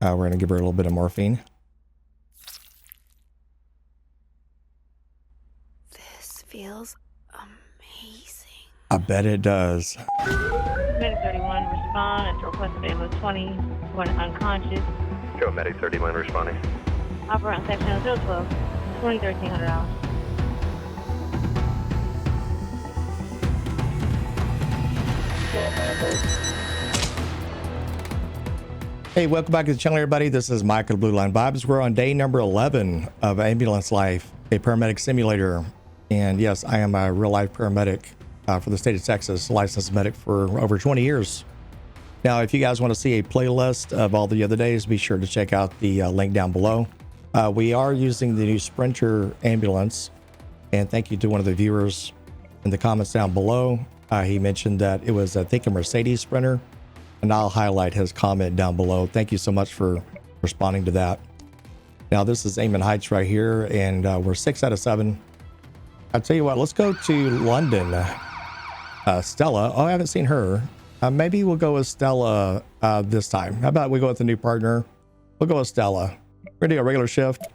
We're going to give her a little bit of morphine. This feels amazing. I bet it does. Medic 31 respond at the request of ambulance 20, going unconscious. Joe, Medic 31 responding. Operant section 012, $2,1300. Hey, welcome back to the channel, everybody. This is Michael BlueLine Vibes. We're on day number 11 of Ambulance Life, a Paramedic Simulator. And yes, I am a real life paramedic for the state of Texas, licensed medic for over 20 years. Now, if you guys want to see a playlist of all the other days, be sure to check out the link down below. We are using the new Sprinter ambulance, and thank you to one of the viewers in the comments down below. He mentioned that it was, I think, a Mercedes Sprinter, and I'll highlight his comment down below. Thank you so much for responding to that. Now, this is Amon Heights right here, and we're 6 out of 7. I'll tell you what, let's go to London. Stella. Oh, I haven't seen her. Maybe we'll go with Stella this time. How about we go with a new partner? We'll go with Stella. We're gonna do a regular shift.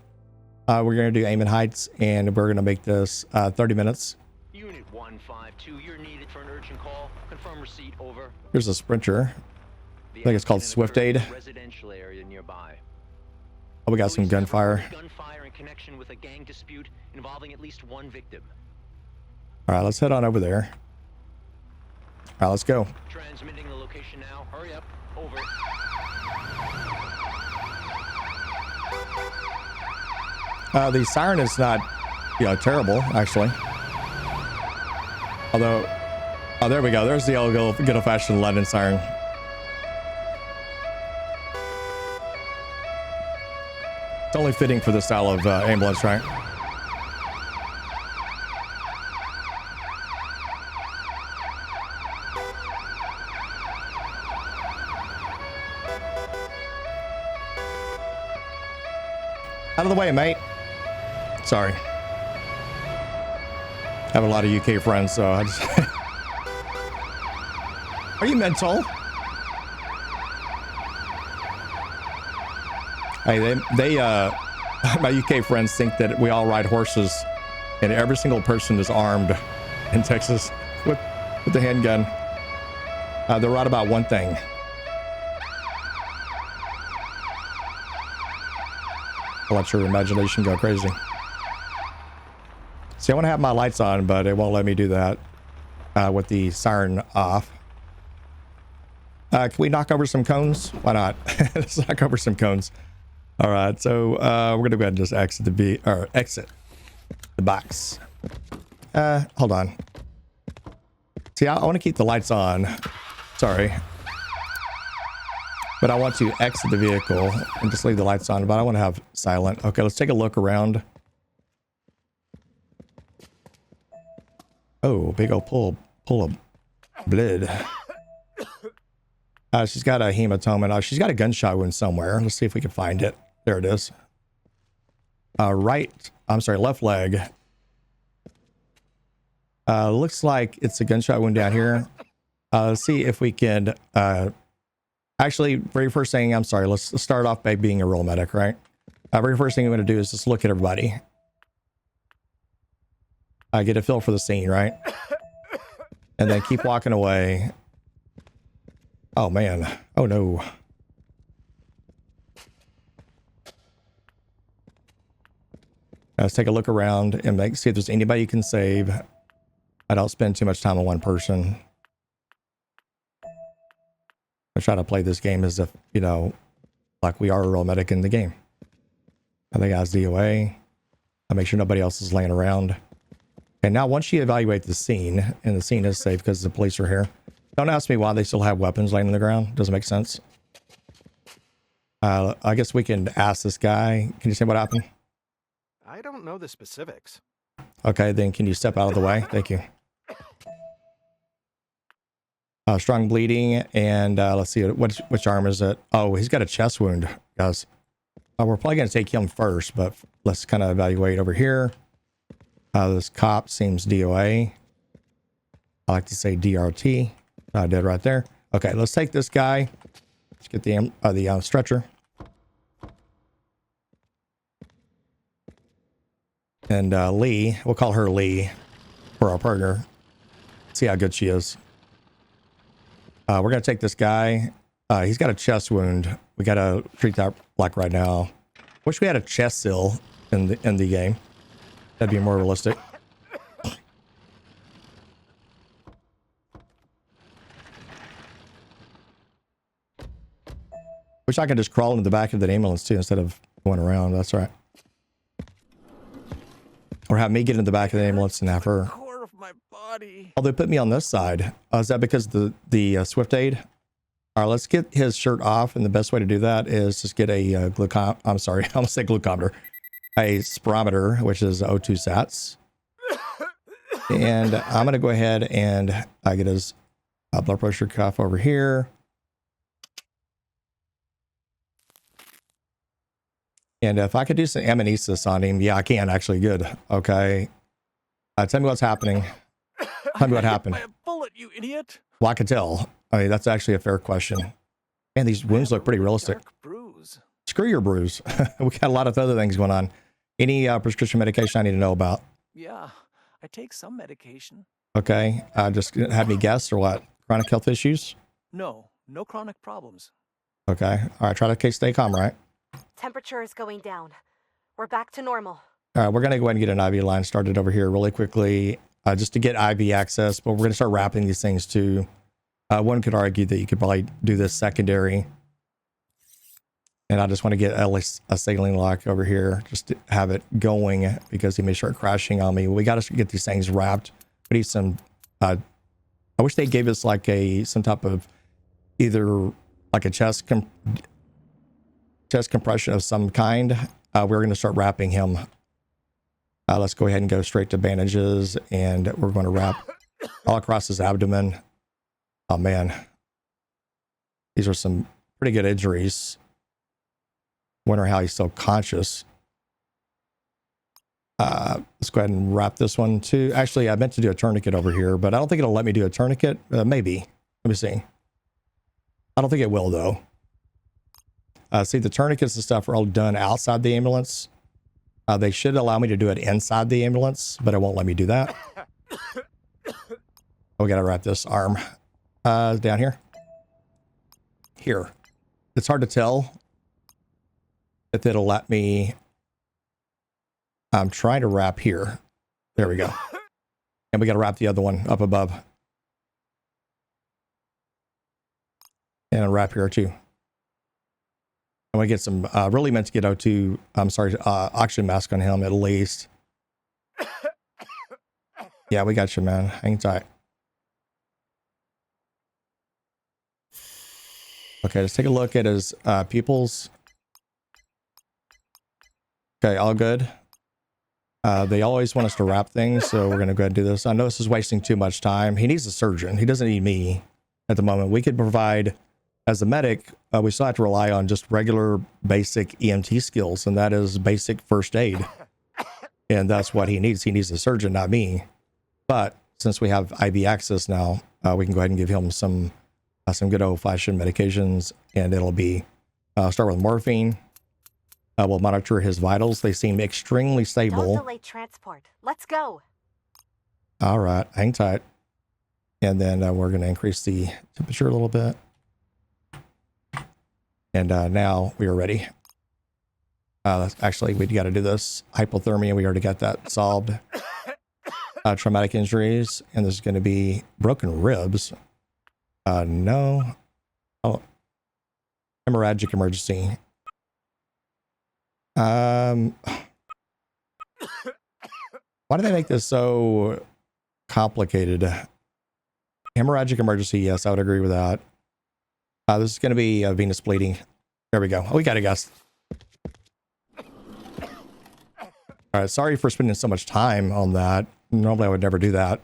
We're gonna do Amon Heights, and we're gonna make this 30 minutes. Unit 152, you're needed for an urgent call. Confirm receipt, over. Here's a Sprinter. I think it's called Swift Aid. Residential area nearby. Oh, we got some gunfire. Gunfire in connection with a gang dispute involving at least one victim. All right, let's head on over there. All right, let's go. Transmitting the location now. Hurry up. Over. The siren is not, terrible, actually. Although, oh, there we go. There's the old good old-fashioned London siren. It's only fitting for this style of ambulance, right? Out of the way, mate. Sorry. I have a lot of UK friends, so I just... Are you mental? Hey, they my UK friends think that we all ride horses, and every single person is armed in Texas with the handgun. They're right about one thing. I'll let your imagination go crazy. See, I want to have my lights on, but it won't let me do that with the siren off. Can we knock over some cones? Why not? Let's knock over some cones. All right, so we're gonna go ahead and just exit the box. Hold on. See, I want to keep the lights on. Sorry. But I want to exit the vehicle and just leave the lights on, but I want to have silent. Okay, let's take a look around. Oh, big old pull of blood. She's got a hematoma. She's got a gunshot wound somewhere. Let's see if we can find it. There it is. Left leg. Looks like it's a gunshot wound down here. Let's see if we can... Actually, very first thing, let's start off by being a real medic, right? Very first thing I'm going to do is just look at everybody. Get a feel for the scene, right? And then keep walking away. Oh, man. Oh, no. Let's take a look around and see if there's anybody you can save. I don't spend too much time on one person. I try to play this game as if, like we are a real medic in the game. I think guy's DOA. I make sure nobody else is laying around. And now once you evaluate the scene, and the scene is safe because the police are here, don't ask me why they still have weapons laying on the ground. Doesn't make sense. I guess we can ask this guy. Can you say what happened? I don't know the specifics. Okay, then can you step out of the way? Thank you. Strong bleeding, and let's see, which arm is it? Oh, he's got a chest wound, guys. We're probably going to take him first, but let's kind of evaluate over here. This cop seems DOA. I like to say DRT. Dead right there. Okay, let's take this guy. Let's get the stretcher. And Lee, we'll call her Lee for our partner. See how good she is. We're going to take this guy. He's got a chest wound. We got to treat that like right now. Wish we had a chest seal in the game. That'd be more realistic. Wish I could just crawl into the back of the ambulance too instead of going around. That's right. Or have me get in the back of the ambulance and have her. Core of my body. Oh, they put me on this side. Is that because the Swift aid? All right, let's get his shirt off, and the best way to do that is just get a I'm sorry, I almost say glucometer, a spirometer, which is O2 sats. And I'm gonna go ahead and get his blood pressure cuff over here. And if I could do some amnesis on him, yeah, I can actually. Good. Okay. Tell me what's happening. Tell me what happened. By a bullet, you idiot. Well, I can tell. I mean, that's actually a fair question. Man, these wounds look pretty realistic. Dark bruise. Screw your bruise. We got a lot of other things going on. Any prescription medication I need to know about? Yeah, I take some medication. Okay. Just have me guess or what? Chronic health issues? No chronic problems. Okay. All right. Try to stay calm, right? Temperature is going down. We're back to normal. All right. We're going to go ahead and get an IV line started over here really quickly just to get IV access, but we're going to start wrapping these things too. One could argue that you could probably do this secondary. And I just want to get at least a signaling lock over here just to have it going because he may start crashing on me. We got to get these things wrapped. We need some, I wish they gave us like some type of either like a chest compression of some kind. We're going to start wrapping him. Let's go ahead and go straight to bandages, and we're going to wrap all across his abdomen. Oh man, these are some pretty good injuries. Wonder how he's still conscious. Let's go ahead and wrap this one too. Actually, I meant to do a tourniquet over here, but I don't think it'll let me do a tourniquet. Maybe. Let me see. I don't think it will though. See, the tourniquets and stuff are all done outside the ambulance. They should allow me to do it inside the ambulance, but it won't let me do that. We got to wrap this arm down here. Here. It's hard to tell if it'll let me. I'm trying to wrap here. There we go. And we got to wrap the other one up above. And wrap here too. I want to get some, really meant to get O2, oxygen mask on him at least. Yeah, we got you, man. Hang tight. Okay, let's take a look at his pupils. Okay, all good. They always want us to wrap things, so we're going to go ahead and do this. I know this is wasting too much time. He needs a surgeon. He doesn't need me at the moment. We could provide, as a medic, we still have to rely on just regular basic EMT skills, and that is basic first aid. And that's what he needs. He needs a surgeon, not me. But since we have IV access now, we can go ahead and give him some good old-fashioned medications, and it'll be start with morphine. We'll monitor his vitals. They seem extremely stable. Don't delay transport. Let's go. All right, hang tight. And then we're going to increase the temperature a little bit. And now we are ready. Actually, we got to do this. Hypothermia, we already got that solved. Traumatic injuries, and this is going to be broken ribs. No. Oh, hemorrhagic emergency. Why do they make this so complicated? Hemorrhagic emergency, yes, I would agree with that. This is going to be venous bleeding. There we go. We got it, guys. All right, sorry for spending so much time on that. Normally, I would never do that.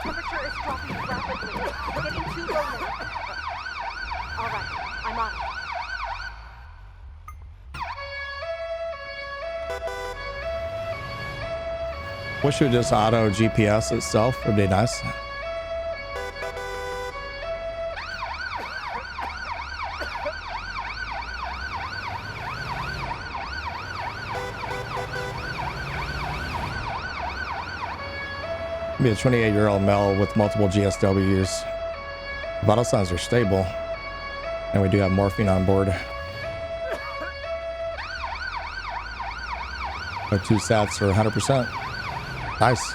Temperature is dropping rapidly. Getting too low now. All right, I'm on it. Wish it would just auto GPS itself. Would be nice. Be a 28-year-old male with multiple GSWs. Vital signs are stable. And we do have morphine on board. Our 2 sats are 100%. Nice.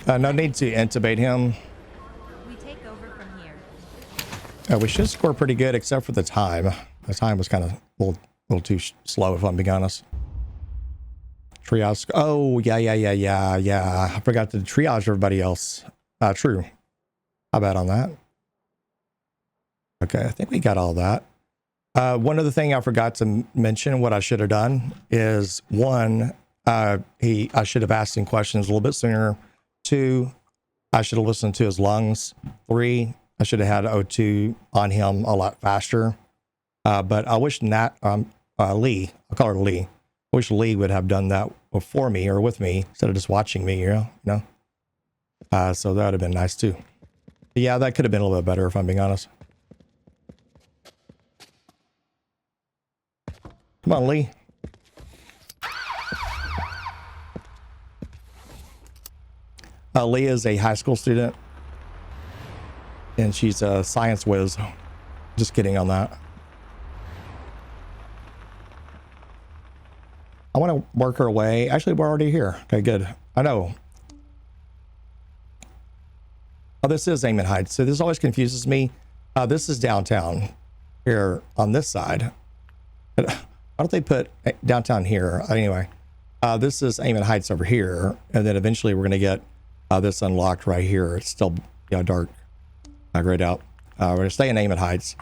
No need to intubate him. We take over from here. We should score pretty good, except for the time. The time was kind of a little too slow, if I'm being honest. Triage. Oh, yeah. I forgot to triage everybody else. True. How bad on that? Okay, I think we got all that. One other thing I forgot to mention, what I should have done is, one, I should have asked him questions a little bit sooner. 2, I should have listened to his lungs. 3, I should have had O2 on him a lot faster. But I wish Lee, I'll call her Lee. I wish Lee would have done that for me or with me instead of just watching me, you know? So that would have been nice too. But yeah, that could have been a little bit better if I'm being honest. Come on, Lee. Lee is a high school student, and she's a science whiz. Just kidding on that. I want to work her away. Actually, we're already here. Okay, good. I know. Oh, this is Amon Heights. So this always confuses me. This is downtown here on this side. Why don't they put downtown here? Anyway, this is Amon Heights over here, and then eventually we're going to get this unlocked right here. It's still dark, grayed out. We're going to stay in Amon Heights.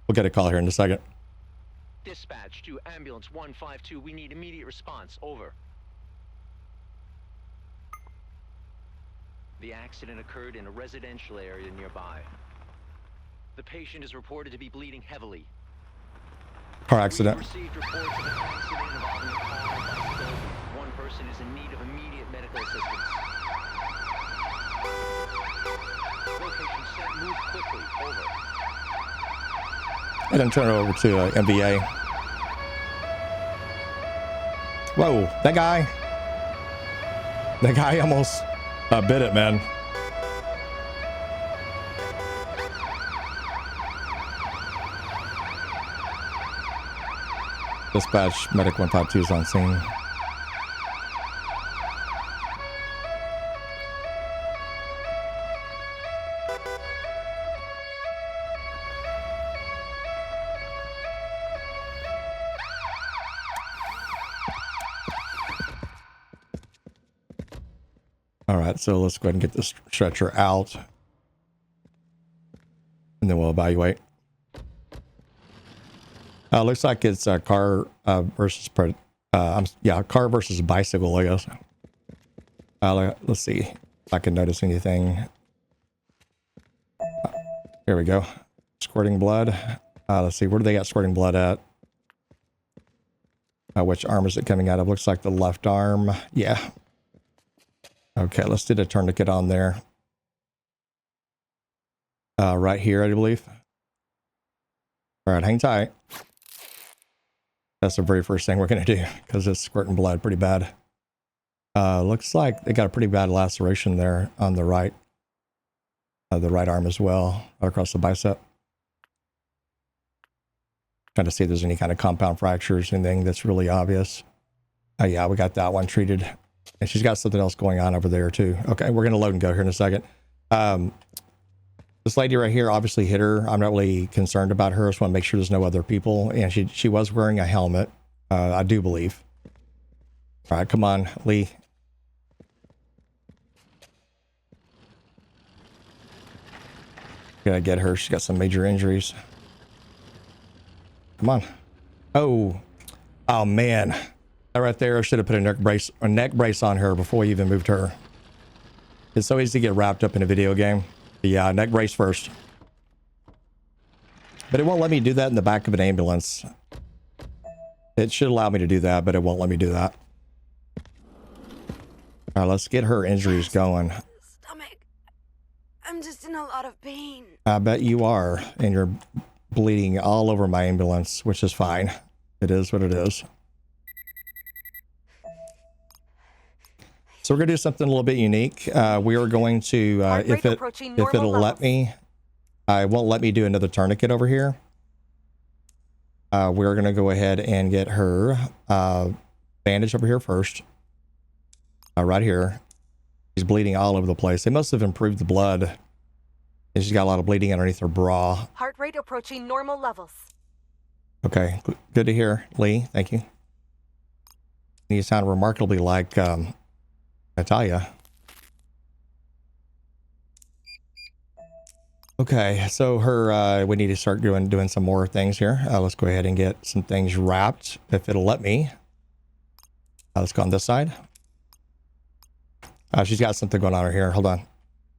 We'll get a call here in a second. Dispatch to ambulance 152. We need immediate response. Over. The accident occurred in a residential area nearby. The patient is reported to be bleeding heavily. Car accident. We've received reports of an accident involving a car and bicycle. One person is in need of immediate medical assistance. Location set. Move quickly. Over. And then turn it over to MVA. Whoa, that guy almost bit it, man. Dispatch, medic 152 is on scene. All right, so let's go ahead and get this stretcher out, and then we'll evaluate. Looks like it's a car versus car versus bicycle, I guess. Let's see if I can notice anything. Here we go. Squirting blood. Let's see, where do they got squirting blood at? Which arm is it coming out of? Looks like the left arm. Yeah. Okay, let's do the tourniquet on there. Right here, I believe. All right, hang tight. That's the very first thing we're going to do because it's squirting blood pretty bad. Looks like they got a pretty bad laceration there on the right arm as well, right across the bicep. Trying to see if there's any kind of compound fractures, anything that's really obvious. Yeah, we got that one treated. And she's got something else going on over there too. Okay, we're going to load and go here in a second. This lady right here obviously hit her. I'm not really concerned about her. I just want to make sure there's no other people. And she was wearing a helmet, I do believe. All right, come on, Lee. Gotta get her. She's got some major injuries. Come on. Oh man. That right there, I should have put a neck brace on her before we even moved her. It's so easy to get wrapped up in a video game. But yeah, neck brace first. But it won't let me do that in the back of an ambulance. It should allow me to do that, but it won't let me do that. All right, let's get her injuries going. Stomach. I'm just in a lot of pain. I bet you are, and you're bleeding all over my ambulance, which is fine. It is what it is. So we're gonna do something a little bit unique. We are going to, if it'll let me, it won't let me do another tourniquet over here. We're gonna go ahead and get her bandage over here first. Right here. She's bleeding all over the place. They must have improved the blood. And she's got a lot of bleeding underneath her bra. Heart rate approaching normal levels. Okay, good to hear, Lee. Thank you. You sound remarkably like Natalia. Okay, so her, we need to start doing some more things here. Let's go ahead and get some things wrapped, if it'll let me. Let's go on this side. She's got something going on over here. Hold on.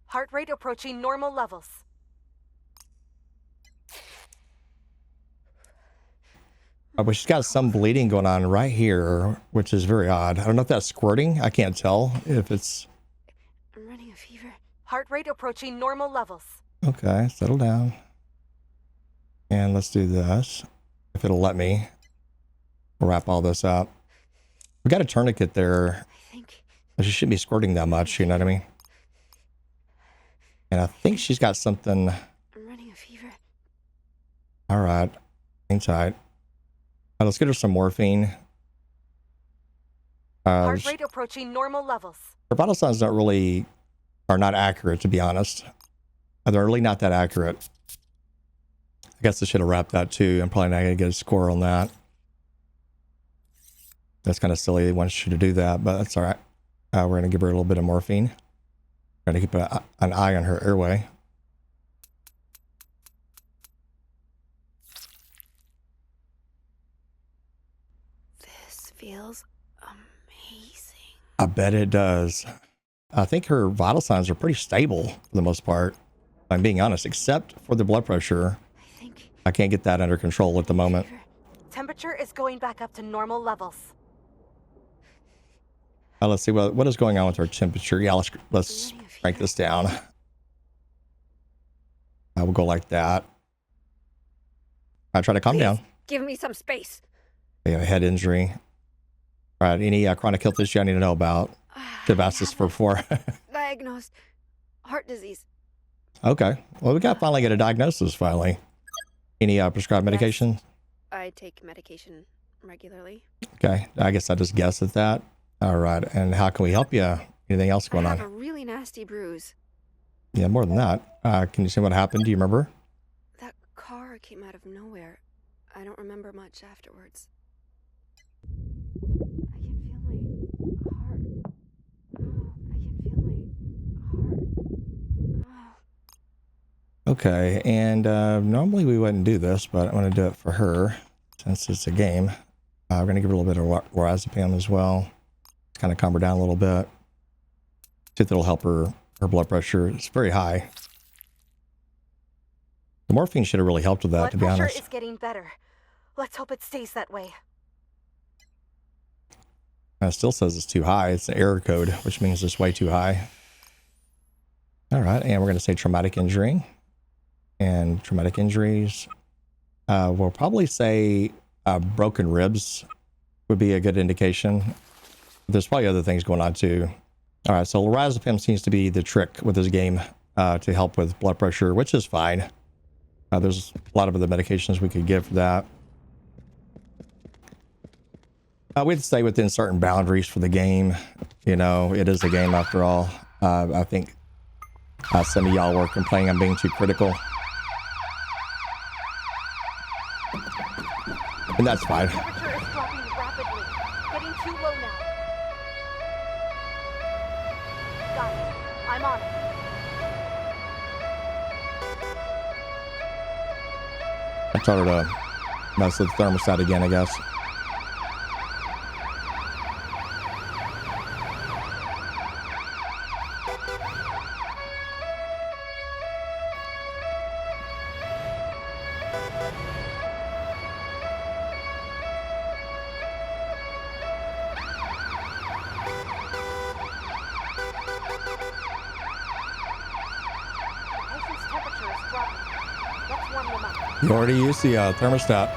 Heart rate approaching normal levels. But she's got some bleeding going on right here, which is very odd. I don't know if that's squirting. I can't tell if it's... I'm running a fever. Heart rate approaching normal levels. Okay, settle down. And let's do this. If it'll let me. We'll wrap all this up. We got a tourniquet there. I think. She shouldn't be squirting that much, you know what I mean? And I think she's got something... I'm running a fever. All right. Hang tight. Let's get her some morphine. Heart rate approaching normal levels. Her vital signs are not accurate, to be honest. They're really not that accurate. I guess I should have wrapped that too. I'm probably not going to get a score on that. That's kind of silly. They want you to do that, but that's all right. We're going to give her a little bit of morphine. We're going to keep an eye on her airway. This feels amazing. I bet it does. I think her vital signs are pretty stable for the most part, if I'm being honest, except for the blood pressure. I think. I can't get that under control at the moment. Temperature is going back up to normal levels. Let's see what is going on with her temperature. Yeah, let's crank this down. We'll go like that. I try to calm down. Give me some space. We have a head injury. All right, any chronic health issue I need to know about? Should have asked this before. Diagnosed heart disease. Okay. Well, we got finally get a diagnosis finally. Any prescribed medication? I take medication regularly. Okay. I guess I just guessed at that. All right. And how can we help you? Anything else going I have on? a really nasty bruise. Yeah, more than that. Can you see what happened? Do you remember? That car came out of nowhere. I don't remember much afterwards. I can feel my heart. Oh, I can feel my heart. Oh. Okay. And normally we wouldn't do this, but I'm going to do it for her since it's a game. We're going to give her a little bit of lorazepam as well. Kind of calm her down a little bit. See if that'll help her blood pressure. It's very high. The morphine should have really helped with that, Blood to be pressure honest. is getting better. Let's hope it stays that way. It still says it's too high. It's an error code, which means it's way too high. All right, and we're going to say traumatic injury. And traumatic injuries, we'll probably say broken ribs would be a good indication. There's probably other things going on too. All right, so lorazepam seems to be the trick with this game to help with blood pressure, which is fine. There's a lot of other medications we could give for that. We have to stay within certain boundaries for the game. You know, it is a game after all. I think some of y'all were complaining I'm being too critical. And that's fine. Temperature is dropping rapidly. Getting too low now. Got it. I'm on it. I told her to mess with the thermostat again, I guess. Patient's temperature is dropping. Let's warm them up. You already used the thermostat.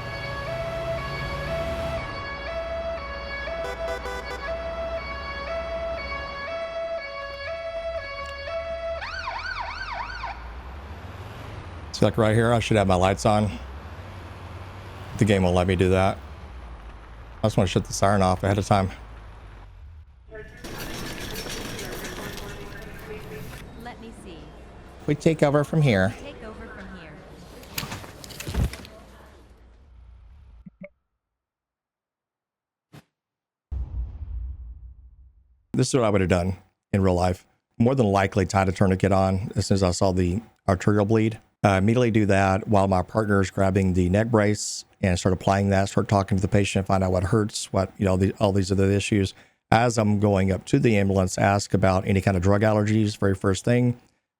Like right here, I should have my lights on. The game won't let me do that. I just want to shut the siren off ahead of time. Let me see. We take over from here. Take over from here. This is what I would have done in real life. More than likely tied a tourniquet on as soon as I saw the arterial bleed. Immediately do that while my partner is grabbing the neck brace and start applying that, start talking to the patient, find out what hurts, what, you know, all these other issues. As I'm going up to the ambulance, ask about any kind of drug allergies, very first thing.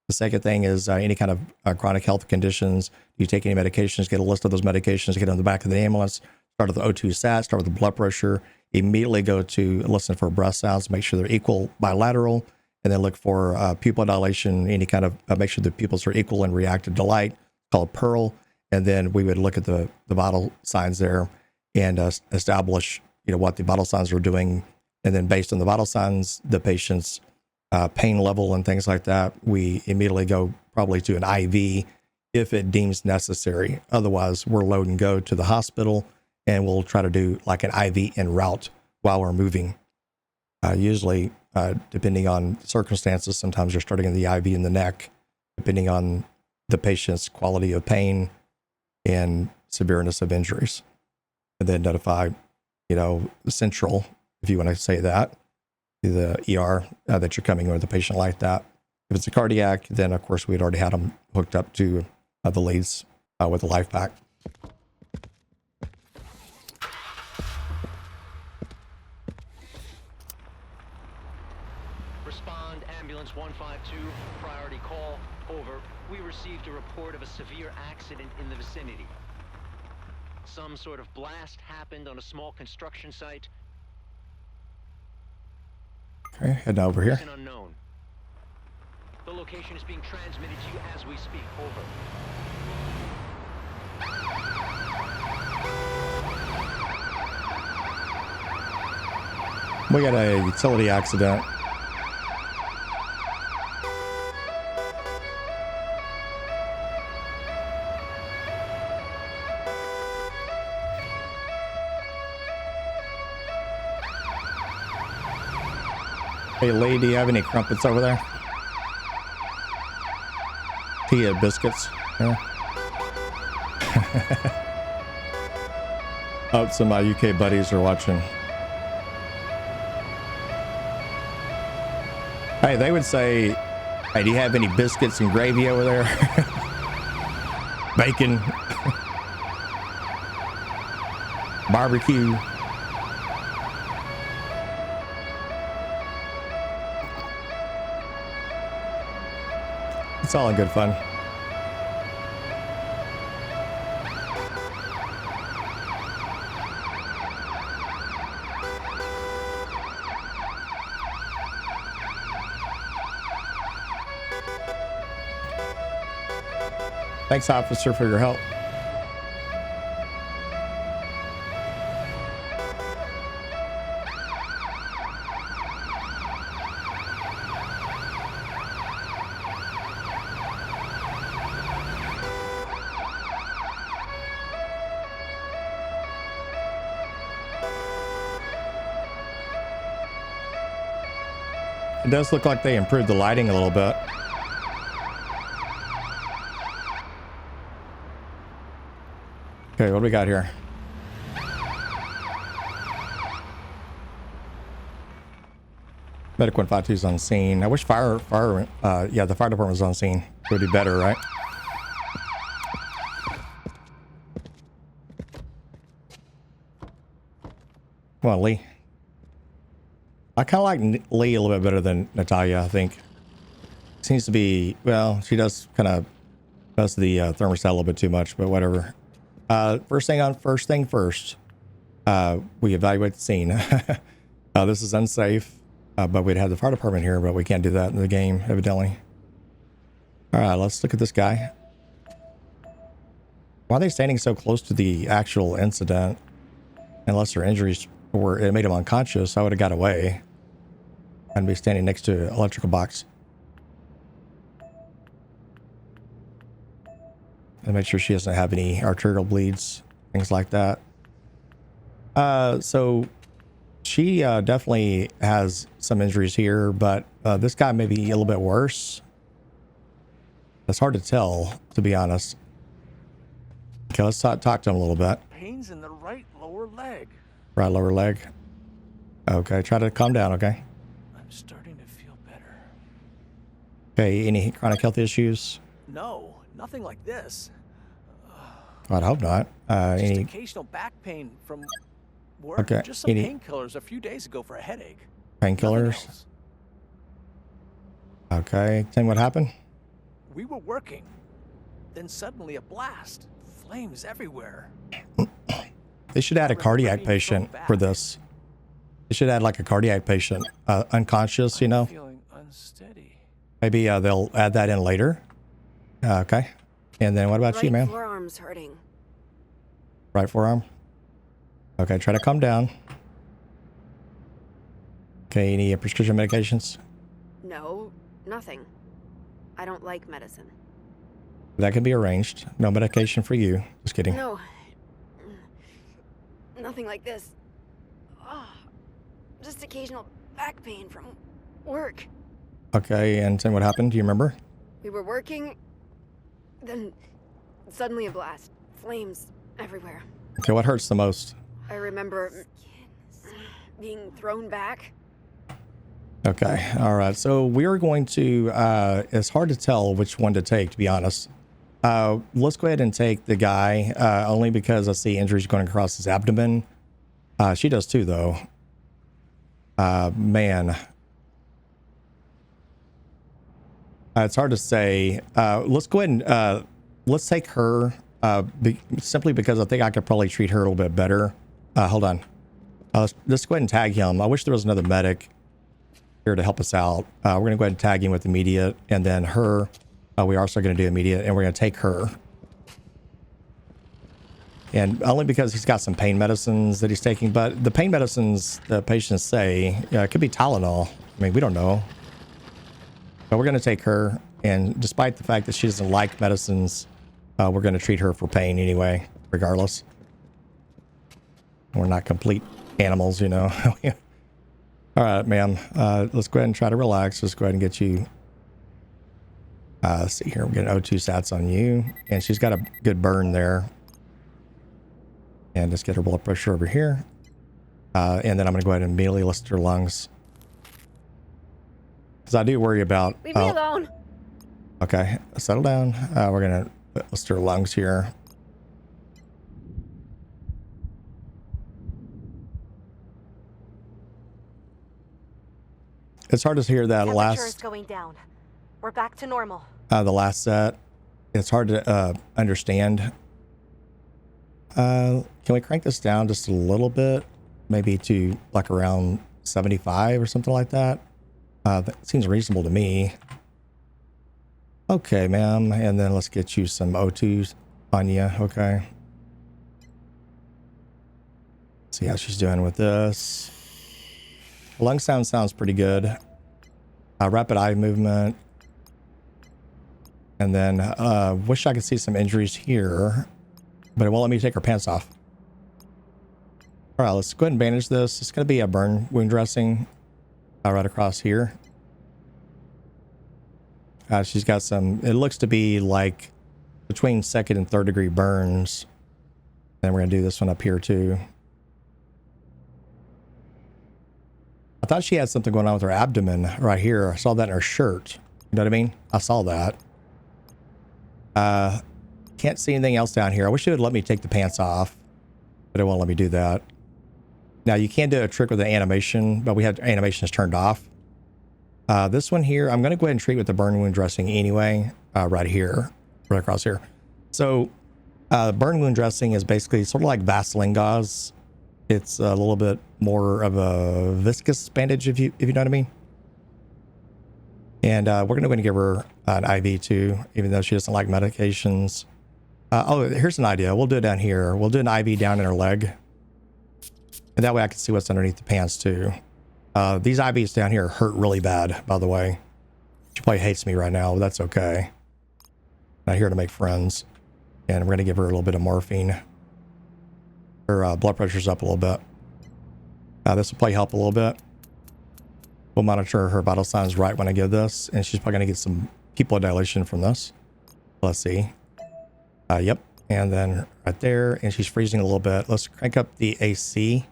The second thing is any kind of chronic health conditions. Do you take any medications? Get a list of those medications, get on the back of the ambulance, start with the O2 sat, start with the blood pressure, immediately go to listen for breath sounds, make sure they're equal bilateral, and then look for pupil dilation, any kind of, make sure the pupils are equal and reactive to light, called Pearl. And then we would look at the vital signs there and establish, you know, what the vital signs are doing. And then based on the vital signs, the patient's pain level and things like that, we immediately go probably to an IV if it deems necessary. Otherwise, we're load and go to the hospital, and we'll try to do like an IV en route while we're moving. Usually, depending on circumstances, sometimes you're starting in the IV in the neck, depending on the patient's quality of pain and severeness of injuries. And then notify, you know, central, if you want to say that, the ER that you're coming with the patient like that. If it's a cardiac, then of course we'd already had them hooked up to the leads with the life pack. Respond, ambulance 152, priority call, over. We received a report of a severe accident in the vicinity. Some sort of blast happened on a small construction site. Okay, heading over here. Reason unknown. The location is being transmitted to you as we speak, over. We got a utility accident. Hey, Lee, do you have any crumpets over there? Tea biscuits? Yeah. Oh, some of my UK buddies are watching. Hey, they would say, hey, do you have any biscuits and gravy over there? Bacon. Barbecue. It's all in good fun. Thanks, officer, for your help. It does look like they improved the lighting a little bit. Okay, what do we got here? Medic 152 is on scene. I wish the fire department was on scene. It would be better, right? Come on, Lee. I kind of like Lee a little bit better than Natalia, I think. Seems to be, well, she does kind of does the thermostat a little bit too much, but whatever. First thing first, we evaluate the scene. This is unsafe, but we'd have the fire department here, but we can't do that in the game, evidently. All right, let's look at this guy. Why are they standing so close to the actual incident? Unless their injuries were, it made him unconscious, I would have got away and be standing next to an electrical box. to make sure she doesn't have any arterial bleeds, things like that. So she definitely has some injuries here, but this guy may be a little bit worse. It's hard to tell, to be honest. Okay, let's talk to him a little bit. Pains in the right lower leg. Right lower leg. Okay, try to calm down, okay? I'm starting to feel better. Okay, any chronic health issues? No, nothing like this. I'd hope not. Just Any occasional back pain from work. Okay, Just some any- painkillers a few days ago for a headache. painkillers? Nothing else. Okay, tell me what happened. We were working. Then suddenly a blast. Flames everywhere. They should add a remember cardiac being patient thrown for back. this. They should add like a cardiac patient, unconscious, you know? Feeling unsteady. Maybe they'll add that in later. Okay. And then what about you, Right ma'am? forearm's hurting. Right forearm? Okay, try to calm down. Okay, any prescription medications? No, nothing. I don't like medicine. That can be arranged. No medication for you. Just kidding. No. Nothing like this. Oh, just occasional back pain from work. Okay, and then what happened? Do you remember? We were working, then suddenly a blast. Flames everywhere. Okay, what hurts the most? I remember being thrown back. Okay, all right. So we are going to, it's hard to tell which one to take, to be honest. Let's go ahead and take the guy, only because I see injuries going across his abdomen. She does too, though. Man. It's hard to say. Let's go ahead and, let's take her, simply because I think I could probably treat her a little bit better. Hold on. Let's go ahead and tag him. I wish there was another medic here to help us out. We're going to go ahead and tag him with immediate, and then her, we're also going to do immediate, and we're going to take her. And only because he's got some pain medicines that he's taking, but the pain medicines the patients say, it could be Tylenol. I mean, we don't know. But we're going to take her, and despite the fact that she doesn't like medicines, we're going to treat her for pain anyway, regardless. We're not complete animals, you know. All right, ma'am. Let's go ahead and try to relax. Let's go ahead and get you. Let's see here. We're getting O2 sats on you, and she's got a good burn there. And let's get her blood pressure over here. And then I'm going to go ahead and immediately listen to her lungs, because I do worry about. Leave me alone. Okay, settle down. We're going to listen to her lungs here. It's hard to hear that Temperature is last, going down. We're back to normal. the last set. It's hard to understand. Can we crank this down just a little bit? Maybe to like around 75 or something like that. That seems reasonable to me. Okay, ma'am. And then let's get you some O2s on you. Okay. See how she's doing with this. Lung sound sounds pretty good. Rapid eye movement. And then wish I could see some injuries here, but it won't let me take her pants off. All right, let's go ahead and bandage this. It's going to be a burn wound dressing right across here. She's got some, it looks to be like between 2nd and 3rd degree burns. And we're going to do this one up here too. I thought she had something going on with her abdomen right here. I saw that in her shirt. You know what I mean? I saw that. Can't see anything else down here. I wish it would let me take the pants off, but it won't let me do that. Now you can do a trick with the animation, but we have animations turned off. This one here, I'm going to go ahead and treat with the burn wound dressing anyway, right here, right across here. So burn wound dressing is basically sort of like Vaseline gauze. It's a little bit more of a viscous bandage, if you know what I mean. And we're going to go ahead and give her an IV too, even though she doesn't like medications. Oh, here's an idea. We'll do it down here. We'll do an IV down in her leg. And that way I can see what's underneath the pants too. These IVs down here hurt really bad, by the way. She probably hates me right now, but that's okay. Not here to make friends. And we're going to give her a little bit of morphine. Her blood pressure's up a little bit. This will probably help a little bit. We'll monitor her vital signs right when I give this, and she's probably going to get some pupil dilation from this. Let's see. Yep. And then right there, and she's freezing a little bit. Let's crank up the AC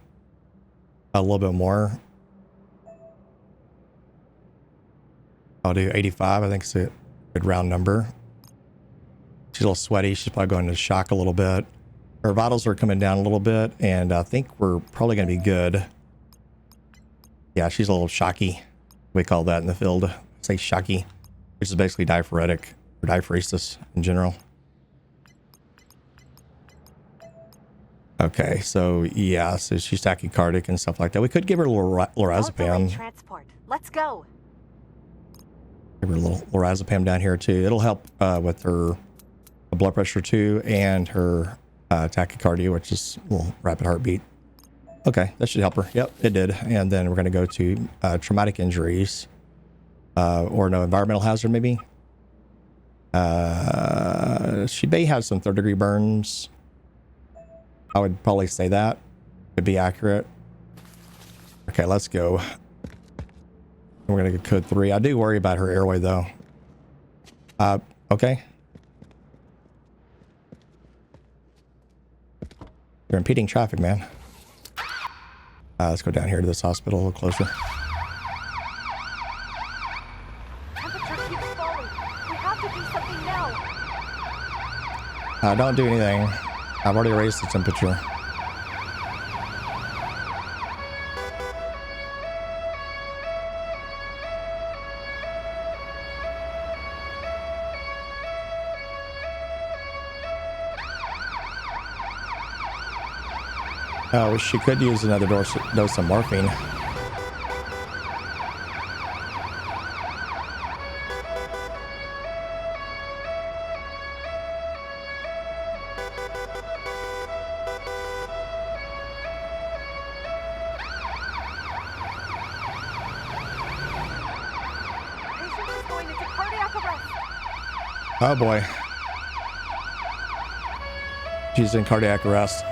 a little bit more. I'll do 85. I think it's a good round number. She's a little sweaty. She's probably going into shock a little bit. Her vitals are coming down a little bit, and I think we're probably going to be good. Yeah, she's a little shocky. We call that in the field. Say shocky, which is basically diaphoretic or diaphoresis in general. Okay, so yeah, so she's tachycardic and stuff like that. We could give her a little lorazepam. Transport. Let's go. Give her a little lorazepam down here too. It'll help with her blood pressure too, and her tachycardia, which is a little rapid heartbeat. Okay, that should help her. Yep, it did. And then we're going to go to traumatic injuries or no environmental hazard maybe. She may have some third-degree burns. I would probably say that would be accurate. Okay, let's go. We're going to go code 3. I do worry about her airway though. Okay. You're impeding traffic, man. Let's go down here to this hospital a little closer. Temperature keeps falling. We have to do something now. Don't do anything. I've already raised the temperature. Oh, she could use another dose of morphine. Patient is going into cardiac arrest. Oh boy. She's in cardiac arrest.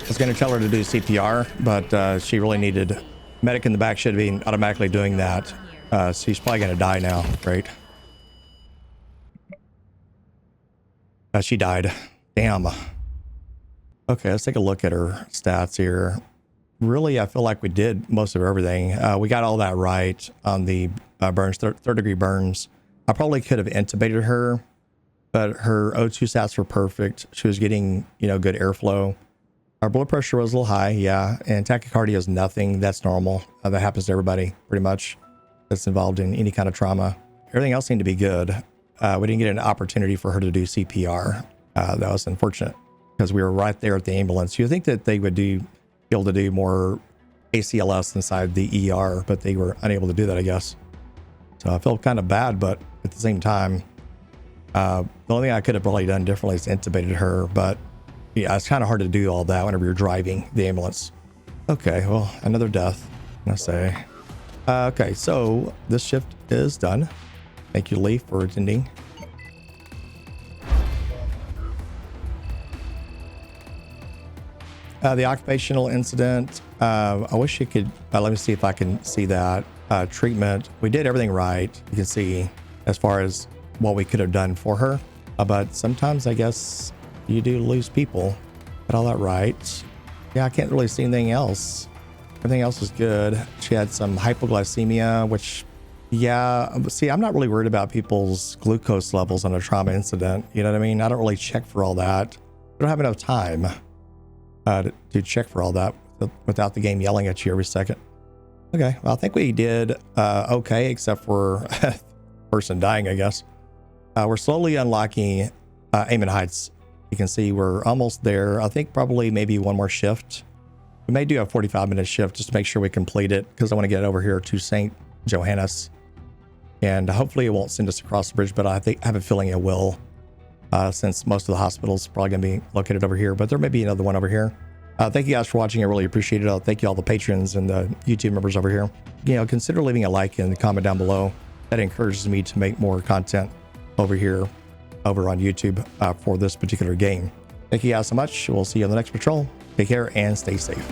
I was going to tell her to do CPR, but she really needed... Medic in the back should be automatically doing that. So she's probably going to die now, right? She died. Damn. Okay, let's take a look at her stats here. Really, I feel like we did most of everything. We got all that right on the burns, third-degree burns. I probably could have intubated her, but her O2 stats were perfect. She was getting, good airflow. Our blood pressure was a little high, yeah, and tachycardia is nothing. That's normal. That happens to everybody, pretty much, that's involved in any kind of trauma. Everything else seemed to be good. We didn't get an opportunity for her to do CPR. That was unfortunate because we were right there at the ambulance. You'd think that they would be able to do more ACLS inside the ER, but they were unable to do that, I guess. So I felt kind of bad, but at the same time, the only thing I could have probably done differently is intubated her, but yeah, it's kind of hard to do all that whenever you're driving the ambulance. Okay, well, another death, I say. Okay, so this shift is done. Thank you, Lee, for attending. The occupational incident, I wish you could, let me see if I can see that. Treatment, we did everything right. You can see as far as what we could have done for her. But sometimes I guess you do lose people. Got all that right. Yeah, I can't really see anything else. Everything else is good. She had some hypoglycemia, which, yeah, see, I'm not really worried about people's glucose levels on a trauma incident. You know what I mean? I don't really check for all that. I don't have enough time to check for all that without the game yelling at you every second. Okay, well, I think we did okay, except for person dying, I guess. We're slowly unlocking Amen Heights. You can see we're almost there. I think probably maybe one more shift. We may do a 45-minute shift just to make sure we complete it, because I want to get over here to St. Johannes. And hopefully it won't send us across the bridge, but I have a feeling it will, since most of the hospitals probably going to be located over here, but there may be another one over here. Thank you guys for watching. I really appreciate it. Thank you all the patrons and the YouTube members over here. Consider leaving a like and comment down below. that encourages me to make more content over here, over on YouTube for this particular game. Thank you guys so much. We'll see you on the next patrol. Take care and stay safe.